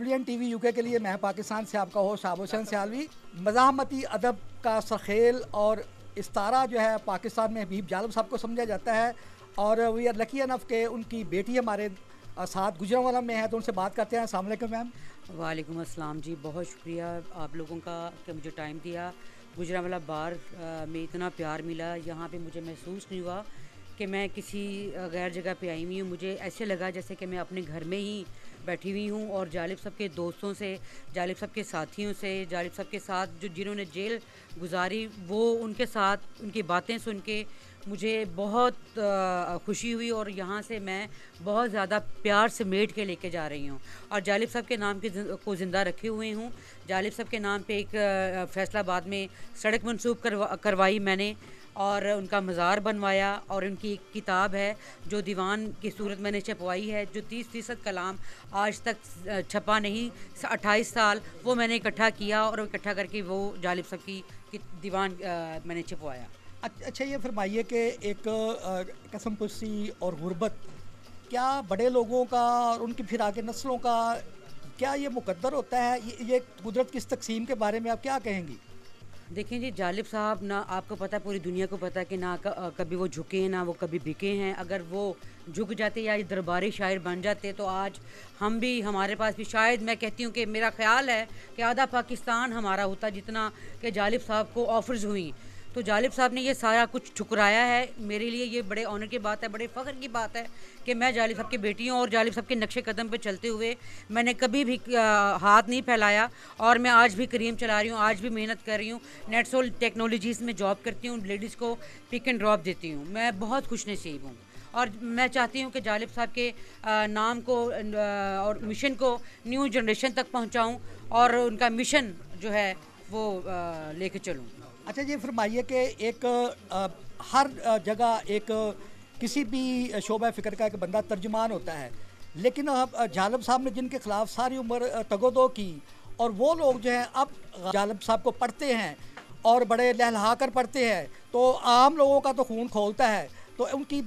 WN TV UK के लिए मैं पाकिस्तान से आपका होस्ट आबू हुसैन सियालवी। मज़ाहमती अदब का सरखेल और इस्तारा जो है पाकिस्तान में हबीब जालम साहब को समझा जाता है और वी आर लकी अनफ के उनकी बेटी हमारे साथ गुजरांवाला में है, तो उनसे बात करते हैं। अस्सलाम वालेकुम मैम। वालेकुम अस्सलाम जी, बहुत शुक्रिया आप लोगों का कि मुझे टाइम दिया। गुजरांवाला बार में इतना प्यार मिला, यहाँ पे मुझे महसूस नहीं हुआ कि मैं किसी गैर जगह पे आई हुई हूँ। मुझे ऐसे लगा जैसे कि मैं अपने घर में ही बैठी हुई हूँ और जालिब साहब के दोस्तों से, जालिब साहब के साथियों से, जालिब साहब के साथ जो जिन्होंने जेल गुजारी, वो उनके साथ उनकी बातें सुन के मुझे बहुत खुशी हुई और यहाँ से मैं बहुत ज़्यादा प्यार से मेट के लेके जा रही हूँ और जालिब साहब के नाम को ज़िंदा रखे हुए हूँ। जालिब साहब के नाम पे एक फैसलाबाद में सड़क मंसूब करवाई मैंने और उनका मज़ार बनवाया और उनकी एक किताब है जो दीवान की सूरत मैंने छपवाई है, जो 30% कलाम आज तक छपा नहीं, 28 साल वो मैंने इकट्ठा किया और इकट्ठा करके वो जालिब साहब की दीवान मैंने छपवाया। अच्छा, ये फरमाइए कि एक कसम पुसी और गुर्बत क्या बड़े लोगों का और उनकी फिर आगे नस्लों का क्या ये मुकद्दर होता है? ये कुदरत की इस तकसीम के बारे में आप क्या कहेंगी? देखें जी, जालिब साहब ना, आपको पता है, पूरी दुनिया को पता है कि ना कभी वो झुके हैं ना वो कभी बिके हैं। अगर वो झुक जाते या दरबारी शायर बन जाते तो आज हम भी, हमारे पास भी शायद, मैं कहती हूँ कि मेरा ख्याल है कि आधा पाकिस्तान हमारा होता, जितना कि जालिब साहब को ऑफर्स हुई। तो जालिब साहब ने ये सारा कुछ ठुकराया है। मेरे लिए ये बड़े ऑनर की बात है, बड़े फ़ख्र की बात है कि मैं जालिब साहब की बेटी हूँ और जालिब साहब के नक्शे कदम पे चलते हुए मैंने कभी भी हाथ नहीं फैलाया और मैं आज भी करीम चला रही हूँ, आज भी मेहनत कर रही हूँ। नेटसोल टेक्नोलॉजीज़ में जॉब करती हूँ, लेडीज़ को पिक एंड ड्रॉप देती हूँ। मैं बहुत खुशनसीब हूँ और मैं चाहती हूँ कि जालिब साहब के नाम को और मिशन को न्यू जनरेशन तक पहुँचाऊँ और उनका मिशन जो है वो लेके चलूँ। अच्छा, ये फरमाइए कि एक हर जगह एक किसी भी शोबा फ़िक्र का एक बंदा तर्जुमान होता है, लेकिन जालिब साहब ने जिनके ख़िलाफ़ सारी उम्र तगोदो की और वो लोग जो हैं अब जालिब साहब को पढ़ते हैं और बड़े लहलहा कर पढ़ते हैं, तो आम लोगों का तो खून खोलता है। तो उनकी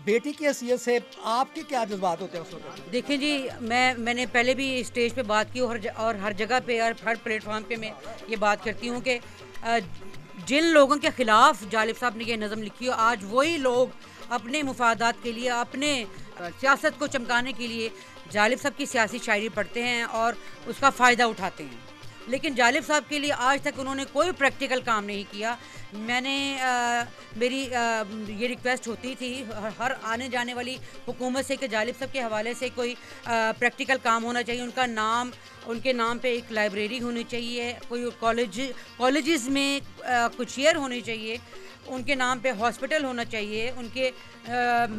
बेटी की हैसियत से आपके क्या जज्बात होते हैं उस वक्त? देखिए जी, मैंने पहले भी स्टेज पे बात की और हर जगह पे और हर प्लेटफॉर्म पे मैं ये बात करती हूँ कि जिन लोगों के ख़िलाफ़ जालिब साहब ने ये नज़म लिखी हो, आज वही लोग अपने मुफादात के लिए, अपने सियासत को चमकाने के लिए जालिब साहब की सियासी शायरी पढ़ते हैं और उसका फ़ायदा उठाते हैं। लेकिन जालिब साहब के लिए आज तक उन्होंने कोई प्रैक्टिकल काम नहीं किया। मैंने मेरी ये रिक्वेस्ट होती थी हर आने जाने वाली हुकूमत से कि जालिब साहब के हवाले से कोई प्रैक्टिकल काम होना चाहिए। उनके नाम पे एक लाइब्रेरी होनी चाहिए, कोई कॉलेजेस में कुछ शेयर होने चाहिए, उनके नाम पे हॉस्पिटल होना चाहिए, उनके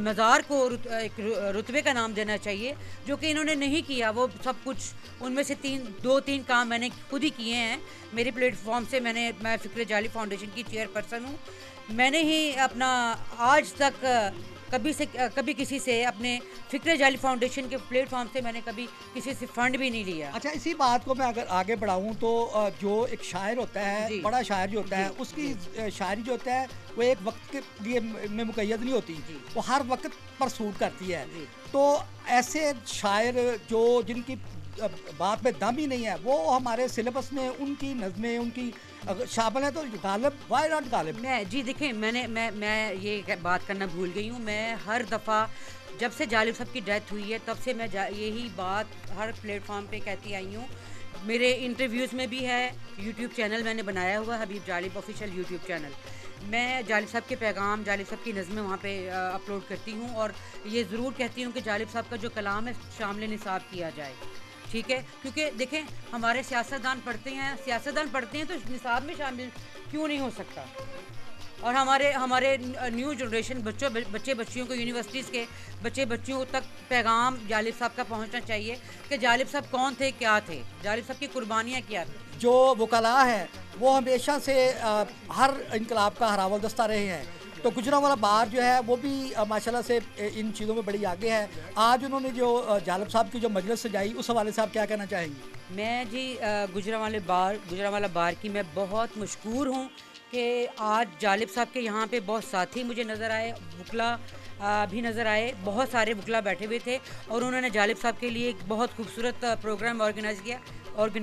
मज़ार को एक रुतबे का नाम देना चाहिए, जो कि इन्होंने नहीं किया। वो सब कुछ उनमें से 2-3 काम मैंने खुद ही किए हैं। मेरे प्लेटफॉर्म से मैं फ़िक्र जाली फाउंडेशन की चेयरपर्सन हूँ। मैंने ही अपना आज तक कभी किसी से, अपने फ़िक्र जाली फाउंडेशन के प्लेटफॉर्म से मैंने कभी किसी से फ़ंड भी नहीं लिया। अच्छा, इसी बात को मैं अगर आगे बढ़ाऊँ तो जो एक शायर होता है, बड़ा शायर जो होता है, उसकी शायरी जो होता है वो एक वक्त के लिए में मुक़य्यद नहीं होती, वो हर वक्त पर सूट करती है। तो ऐसे शायर जो जिनकी बात में दम ही नहीं है, वो हमारे सिलेबस में उनकी नज़में उनकी शामिल है, तो गालिब, व्हाई नॉट गालिब? जी देखिए, मैं ये बात करना भूल गई हूँ। मैं हर दफ़ा जब से जालिब साहब की डेथ हुई है तब से मैं यही बात हर प्लेटफॉर्म पे कहती आई हूँ। मेरे इंटरव्यूज़ में भी है, यूट्यूब चैनल मैंने बनाया हुआ है, हबीब जालिब ऑफिशियल यूट्यूब चैनल। मैं जालिब साहब के पैगाम, जालिब साहब की नज़में वहाँ पे अपलोड करती हूँ और ये ज़रूर कहती हूँ कि जालिब साहब का जो कलाम है शामिल निसाब किया जाए, ठीक है? क्योंकि देखें, हमारे सियासतदान पढ़ते हैं तो निसाब में शामिल क्यों नहीं हो सकता? और हमारे न्यू जनरेशन बच्चे बच्चियों को, यूनिवर्सिटीज़ के बच्चे बच्चियों तक पैगाम जालिब साहब का पहुंचना चाहिए कि जालिब साहब कौन थे, क्या थे, जालिब साहब की कुर्बानियाँ क्या थी। जो वकला हैं वो हमेशा से हर इनकलाब का हरावल दस्ता रहे हैं, तो गुजरांवाला बार जो है वो भी माशाल्लाह से इन चीज़ों में बड़ी आगे है। आज उन्होंने जो जालिब साहब की जो मजलिस सजाई, उस हवाले से आप क्या कहना चाहेंगी? मैं जी गुजरांवाला बार की मैं बहुत मशकूर हूँ कि आज जालिब साहब के यहाँ पे बहुत साथी मुझे नज़र आए, वकला भी नज़र आए, बहुत सारे वकला बैठे हुए थे और उन्होंने जालिब साहब के लिए एक बहुत खूबसूरत प्रोग्राम ऑर्गेनाइज़ किया।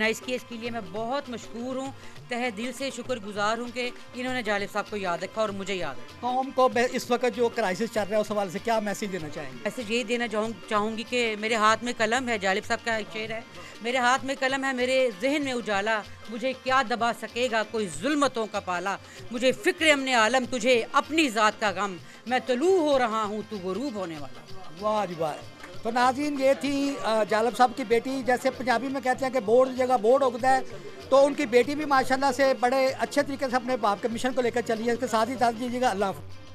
इसके लिए मैं बहुत मशकूर हूँ, तहे दिल से शुक्रगुजार हूँ कि इन्होंने जालिब साहब को याद रखा और मुझे याद रखा। कौम को इस वक्त जो क्राइसिस चल रहा है उस हवाले से क्या मैसेज देना चाहेंगे? मैसेज यही देना चाहूँगी कि मेरे हाथ में कलम है, जालिब साहब का एक शेर है, मेरे हाथ में कलम है, मेरे जहन में उजाला, मुझे क्या दबा सकेगा कोई जुल्मतों का पाला, मुझे फ़िक्र अमने आलम, तुझे अपनी ज़ात का गम, मैं तलू हो रहा हूँ तू गुरूब होने वाला। वाह जी वाह। तो नाज़रीन, ये थी जालिब साहब की बेटी। जैसे पंजाबी में कहते हैं कि बोर्ड जगह बोर्ड उगता है, तो उनकी बेटी भी माशाल्लाह से बड़े अच्छे तरीके से अपने बाप के मिशन को लेकर चली है। इसके साथ ही साथ दीजिएगा अल्लाह हाफ़िज़।